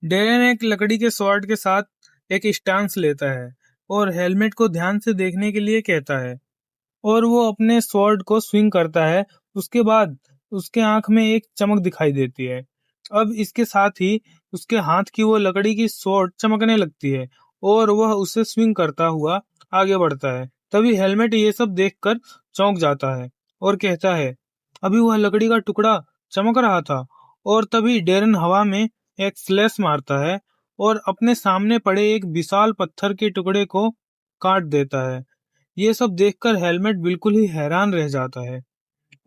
Darren एक लकड़ी के स्वॉर्ड के साथ एक स्टांस लेता है और हेलमेट को ध्यान से देखने के लिए कहता है और वो अपने स्वॉर्ड को स्विंग करता है। उसके बाद उसके आंख में एक चमक दिखाई देती है। अब इसके साथ ही उसके हाथ की वो लकड़ी की स्वॉर्ड चमकने लगती है और वह उसे स्विंग करता हुआ आगे बढ़ता है। तभी हेलमेट ये सब देखकर चौंक जाता है और कहता है, अभी वह लकड़ी का टुकड़ा चमक रहा था। और तभी डेरन हवा में एक स्लैश मारता है और अपने सामने पड़े एक विशाल पत्थर के टुकड़े को काट देता है। ये सब देखकर हेलमेट बिल्कुल ही हैरान रह जाता है।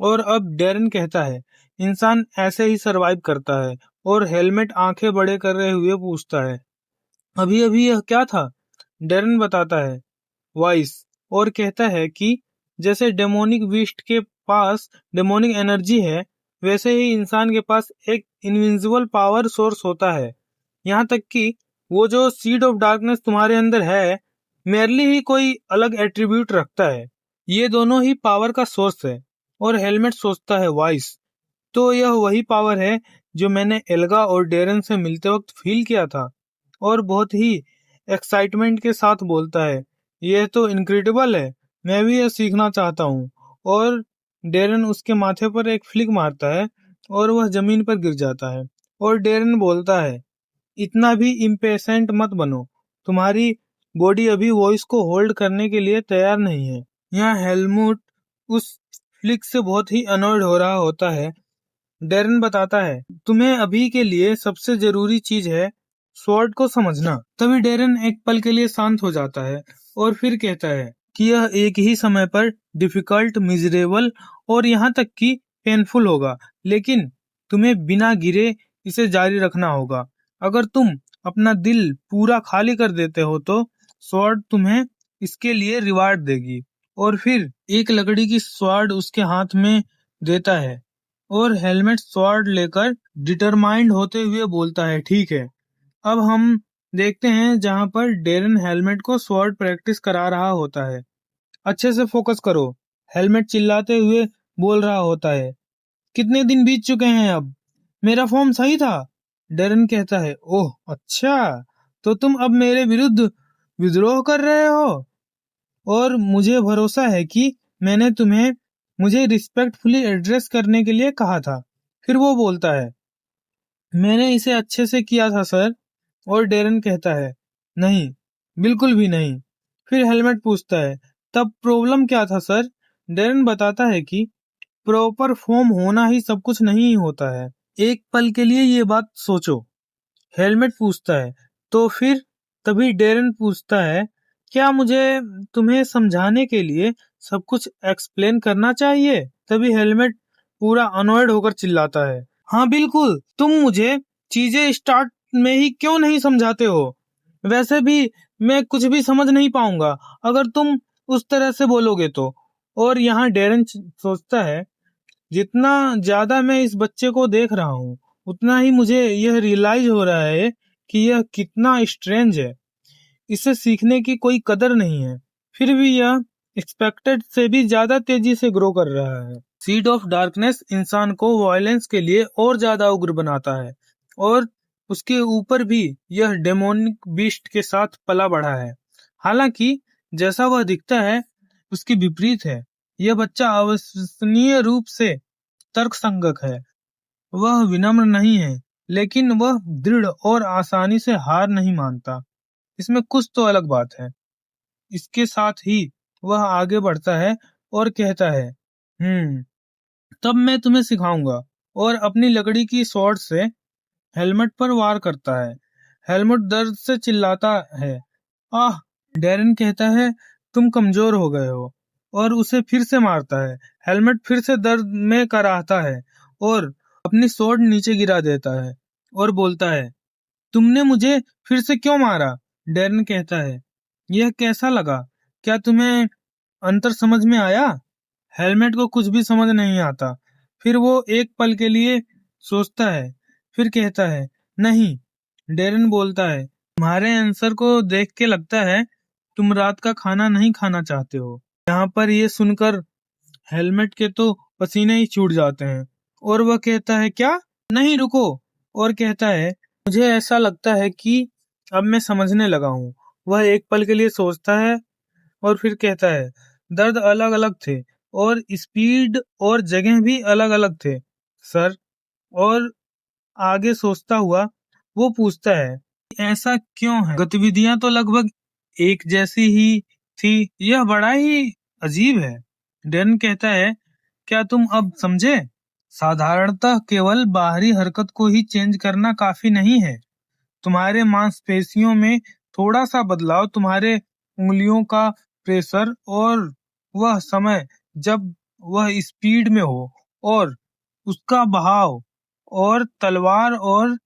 और अब डेरन कहता है, इंसान ऐसे ही सरवाइव करता है। और हेलमेट आंखें बड़े कर रहे हुए पूछता है, अभी अभी यह क्या था? डेरन बताता है, वॉइस, और कहता है कि जैसे डेमोनिक बीस्ट के पास डेमोनिक एनर्जी है, वैसे ही इंसान के पास एक इनविंसिबल पावर सोर्स होता है। यहाँ तक कि वो जो सीड ऑफ डार्कनेस तुम्हारे अंदर है, मेरली ही कोई अलग एट्रीब्यूट रखता है। ये दोनों ही पावर का सोर्स है। और हेलमेट सोचता है, वॉइस, तो यह वही पावर है जो मैंने एल्गा और डेरन से मिलते वक्त फील किया था। और बहुत ही एक्साइटमेंट के साथ बोलता है, यह तो इनक्रेडिबल है, मैं भी यह सीखना चाहता हूँ। और डेरन उसके माथे पर एक फ्लिक मारता है और वह जमीन पर गिर जाता है। और डेरन बोलता है, इतना भी इम्पेशेंट मत बनो, तुम्हारी बॉडी अभी वॉइस को होल्ड करने के लिए तैयार नहीं है। यहाँ हेलमुट उस फ्लिक से बहुत ही अनॉयड हो रहा होता है। डेरन बताता है, तुम्हें अभी के लिए सबसे जरूरी चीज है स्वॉर्ड को समझना। तभी डेरन एक पल के लिए शांत हो जाता है और फिर कहता है कि यह एक ही समय पर डिफिकल्ट, मिजरेबल और यहाँ तक कि पेनफुल होगा, लेकिन तुम्हें बिना गिरे इसे जारी रखना होगा। अगर तुम अपना दिल पूरा खाली कर देते हो तो स्वॉर्ड तुम्हें इसके लिए रिवार्ड देगी। और फिर एक लकड़ी की स्वॉर्ड उसके हाथ में देता है और हेलमेट स्वॉर्ड लेकर डिटरमाइंड होते हुए बोलता है, ठीक है। अब हम देखते हैं जहां पर डेरन हेलमेट को स्वॉर्ड प्रैक्टिस करा रहा होता है। अच्छे से फोकस करो, हेलमेट चिल्लाते हुए बोल रहा होता है। कितने दिन बीत चुके हैं अब? मेरा फॉर्म सही था? डेरन कहता है, ओह अच्छा, तो तुम अब मेरे विरुद्ध विद्रोह कर रहे हो? और मुझे भरोसा है कि मैंने तुम्हें मुझे रिस्पेक्टफुली एड्रेस करने के लिए कहा था। फिर वो बोलता है, मैंने इसे अच्छे से किया था सर। और डेरन कहता है, नहीं, बिल्कुल भी नहीं। फिर हेलमेट पूछता है, तब प्रॉब्लम क्या था सर? डेरन बताता है कि प्रॉपर फॉर्म होना ही सब कुछ नहीं होता है। एक पल के लिए ये बात सोचो। हेलमेट पूछता है, तो फिर? तभी डेरन पूछता है, क्या मुझे तुम्हें समझाने के लिए सब कुछ एक्सप्लेन करना चाहिए? तभी हेलमेट पूरा अनॉयड होकर चिल्लाता है, हाँ बिल्कुल, तुम मुझे चीजें स्टार्ट में ही क्यों नहीं समझाते हो? वैसे भी मैं कुछ भी समझ नहीं पाऊंगा अगर तुम उस तरह से बोलोगे तो। और यहाँ डेरन सोचता है, जितना ज्यादा मैं इस बच्चे को देख रहा हूँ, उतना ही मुझे यह रियलाइज हो रहा है कि यह कितना स्ट्रेंज है। इसे सीखने की कोई कदर नहीं है, फिर भी यह एक्सपेक्टेड से भी ज्यादा तेजी से ग्रो कर रहा है। सीड ऑफ डार्कनेस इंसान को वायलेंस के लिए और ज्यादा उग्र बनाता है। और उसके ऊपर भी यह डेमोनिक बीस्ट के साथ पला बढ़ा है। हालांकि जैसा वह दिखता है उसके विपरीत है। यह बच्चा अविश्वसनीय रूप से तर्कसंगत है। वह विनम्र नहीं है, लेकिन वह दृढ़ और आसानी से हार नहीं मानता। इसमें कुछ तो अलग बात है। इसके साथ ही वह आगे बढ़ता है और कहता है, तब मैं तुम्हें सिखाऊंगा। और अपनी लकड़ी की स्वॉर्ड से हेलमेट पर वार करता है। हेलमेट दर्द से चिल्लाता है, आह। डेरन कहता है, तुम कमजोर हो गए हो, और उसे फिर से मारता है। हेलमेट फिर से दर्द में कराहता है और अपनी स्वॉर्ड नीचे गिरा देता है और बोलता है, तुमने मुझे फिर से क्यों मारा? डेरन कहता है, यह कैसा लगा? क्या तुम्हें अंतर समझ में आया? हेलमेट को कुछ भी समझ नहीं आता। फिर वो एक पल के लिए सोचता है, फिर कहता है, नहीं। डेरन बोलता है, तुम्हारे आंसर को देख के लगता है तुम रात का खाना नहीं खाना चाहते हो। यहाँ पर ये सुनकर हेलमेट के तो पसीने ही छूट जाते हैं और वह कहता है, क्या? नहीं, रुको। और कहता है, मुझे ऐसा लगता है कि अब मैं समझने लगा हूँ। वह एक पल के लिए सोचता है और फिर कहता है, दर्द अलग-अलग थे और स्पीड और जगह भी अलग-अलग थे, सर। और आगे सोचता हुआ वो पूछता है, ऐसा क्यों है? गतिविधियां तो लगभग एक जैसी ही थी। यह बड़ा ही अजीब है। डैन कहता है, क्या तुम अब समझे? साधारणतः केवल बाहरी हरकत को ही चेंज करना काफी नहीं है। तुम्हारे मांसपेशियों में थोड़ा सा बदलाव, तुम्हारे उंगलियों का प्रेशर और वह समय जब वह स्पीड में हो और उसका बहाव और तलवार और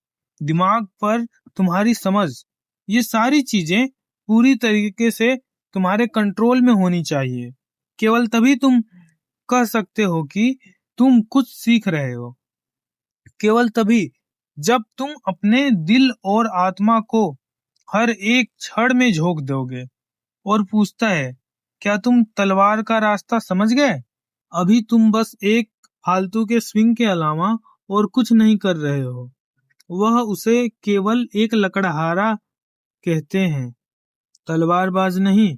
दिमाग पर तुम्हारी समझ, ये सारी चीजें पूरी तरीके से तुम्हारे कंट्रोल में होनी चाहिए। केवल तभी तुम कह सकते हो कि तुम कुछ सीख रहे हो। केवल तभी जब तुम अपने दिल और आत्मा को हर एक क्षण में झोंक दोगे। और पूछता है, क्या तुम तलवार का रास्ता समझ गए? अभी तुम बस एक फालतू के स्विंग के अलावा और कुछ नहीं कर रहे हो। वह उसे केवल एक लकड़हारा कहते हैं, तलवारबाज नहीं।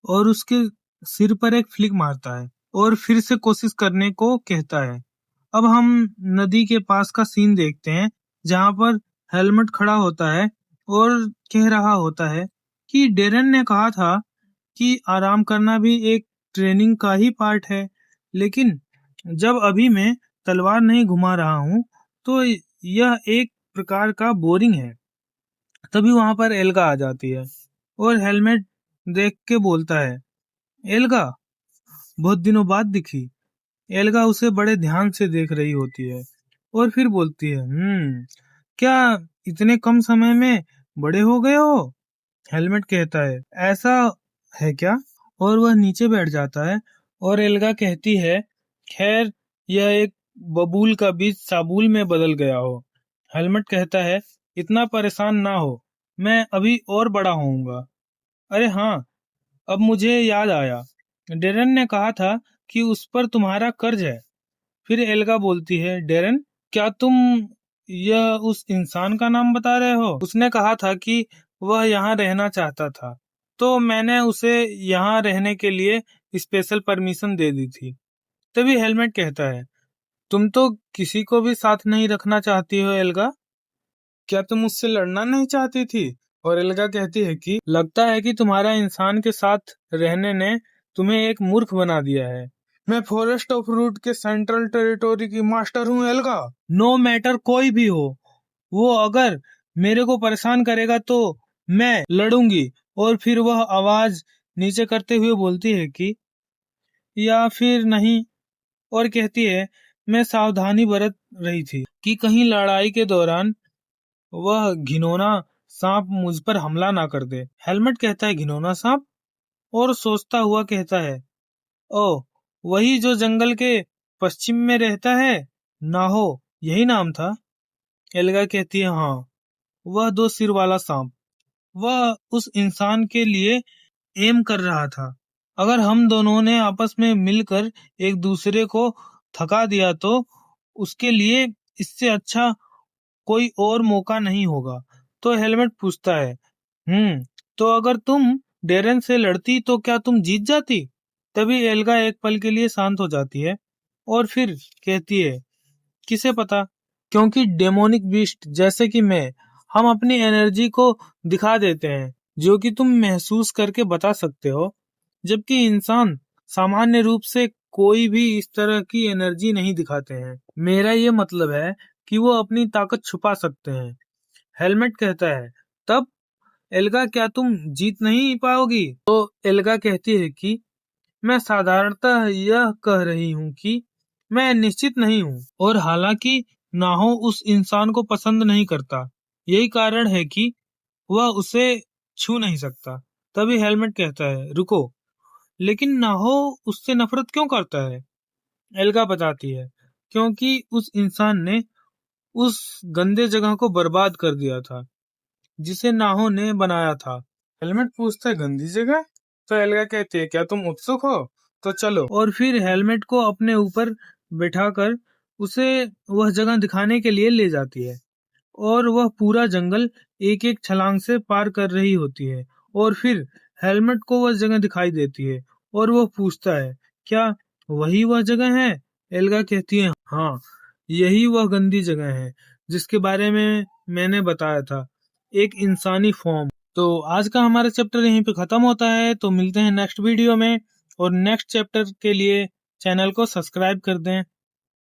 और उसके सिर पर एक फ्लिक मारता है और फिर से कोशिश करने को कहता है। अब हम नदी के पास का सीन देखते हैं, जहां पर हेलमेट खड़ा होता है और कह रहा होता है कि डेरन ने कहा था कि आराम करना भी एक ट्रेनिंग का ही पार्ट है। लेकिन जब अभी मैं तलवार नहीं घुमा रहा हूँ, तो यह एक प्रकार का बोरिंग है। तभी वहां पर एल्गा आ जाती है और हेलमेट देख के बोलता है, एल्गा, बहुत दिनों बाद दिखी। एल्गा उसे बड़े ध्यान से देख रही होती है और फिर बोलती है, क्या इतने कम समय में बड़े हो गए हो? हेलमेट कहता है, ऐसा है क्या? और वह नीचे बैठ जाता है और एल्गा कहती है, खैर, यह एक बबूल का बीज साबुल में बदल गया हो। हेलमेट कहता है, इतना परेशान ना हो, मैं अभी और बड़ा होऊंगा। अरे हाँ, अब मुझे याद आया, डेरन ने कहा था कि उस पर तुम्हारा कर्ज है। फिर एल्गा बोलती है, डेरन, क्या तुम यह उस इंसान का नाम बता रहे हो? उसने कहा था कि वह यहाँ रहना चाहता था, तो मैंने उसे यहाँ रहने के लिए स्पेशल परमिशन दे दी थी। तभी हेलमेट कहता है, तुम तो किसी को भी साथ नहीं रखना चाहती हो एल्गा। क्या तुम मुझसे लड़ना नहीं चाहती थी? और एल्गा कहती है कि लगता है कि तुम्हारा इंसान के साथ रहने ने तुम्हें एक मूर्ख बना दिया है। मैं फॉरेस्ट ऑफ रूट के सेंट्रल टेरिटोरी की मास्टर हूँ एल्गा। नो मैटर कोई भी हो, वो अगर मेरे को परेशान करेगा तो मैं लड़ूंगी। और फिर वह आवाज नीचे करते हुए बोलती है कि या फिर नहीं, और कहती है, मैं सावधानी बरत रही थी कि कहीं लड़ाई के दौरान वह घिनौना सांप मुझ पर हमला ना कर दे। हेलमेट कहता है, घिनौना सांप? और सोचता हुआ कहता है, ओह, वही जो जंगल के पश्चिम में रहता है, नाहो, यही नाम था। एल्गा कहती है, हाँ, वह दो सिर वाला सांप। वह उस इंसान के लिए एम कर रहा था। अगर हम दोनों ने आपस में मिलकर एक दूसरे को थका दिया तो उसके लिए इससे अच्छा कोई और मौका नहीं होगा। तो हेलमेट पूछता है, तो अगर तुम डेरेन से लड़ती तो क्या तुम जीत जाती? तभी एल्गा एक पल के लिए शांत हो जाती है और फिर कहती है, किसे पता, क्योंकि डेमोनिक बीस्ट जैसे कि मैं, हम अपनी एनर्जी को दिखा देते हैं जो कि तुम महसूस करके बता सकते हो, जबकि इंसान सामान्य रूप से कोई भी इस तरह की एनर्जी नहीं दिखाते हैं। मेरा ये मतलब है कि वो अपनी ताकत छुपा सकते हैं। हेलमेट कहता है, तब एल्गा, क्या तुम जीत नहीं पाओगी? तो एल्गा कहती है कि मैं साधारणतः यह कह रही हूँ कि मैं निश्चित नहीं हूँ, और हालांकि नाहो उस इंसान को पसंद नहीं करता, यही कारण है कि वह उसे छू नहीं सकता। तभी हेलमेट कहता है, रुको, लेकिन नाहो उससे नफरत क्यों करता है? एल्गा बताती है, क्योंकि उस इंसान ने उस गंदे जगह को बर्बाद कर दिया था जिसे नाहो ने बनाया था। हेलमेट पूछता है, गंदी जगह? तो एल्गा कहती है, क्या तुम उत्सुक हो? तो चलो। और फिर हेलमेट को अपने ऊपर बैठाकर उसे वह जगह दिखाने के लिए ले जाती है। और वह पूरा जंगल एक एक छलांग से पार कर रही होती है। और फिर हेलमेट को वह जगह दिखाई देती है और वह पूछता है, क्या वही वह जगह है? एल्गा कहती है, हाँ, यही वह गंदी जगह है जिसके बारे में मैंने बताया था, एक इंसानी फॉर्म। तो आज का हमारा चैप्टर यहीं पे खत्म होता है। तो मिलते हैं नेक्स्ट वीडियो में, और नेक्स्ट चैप्टर के लिए चैनल को सब्सक्राइब कर दें।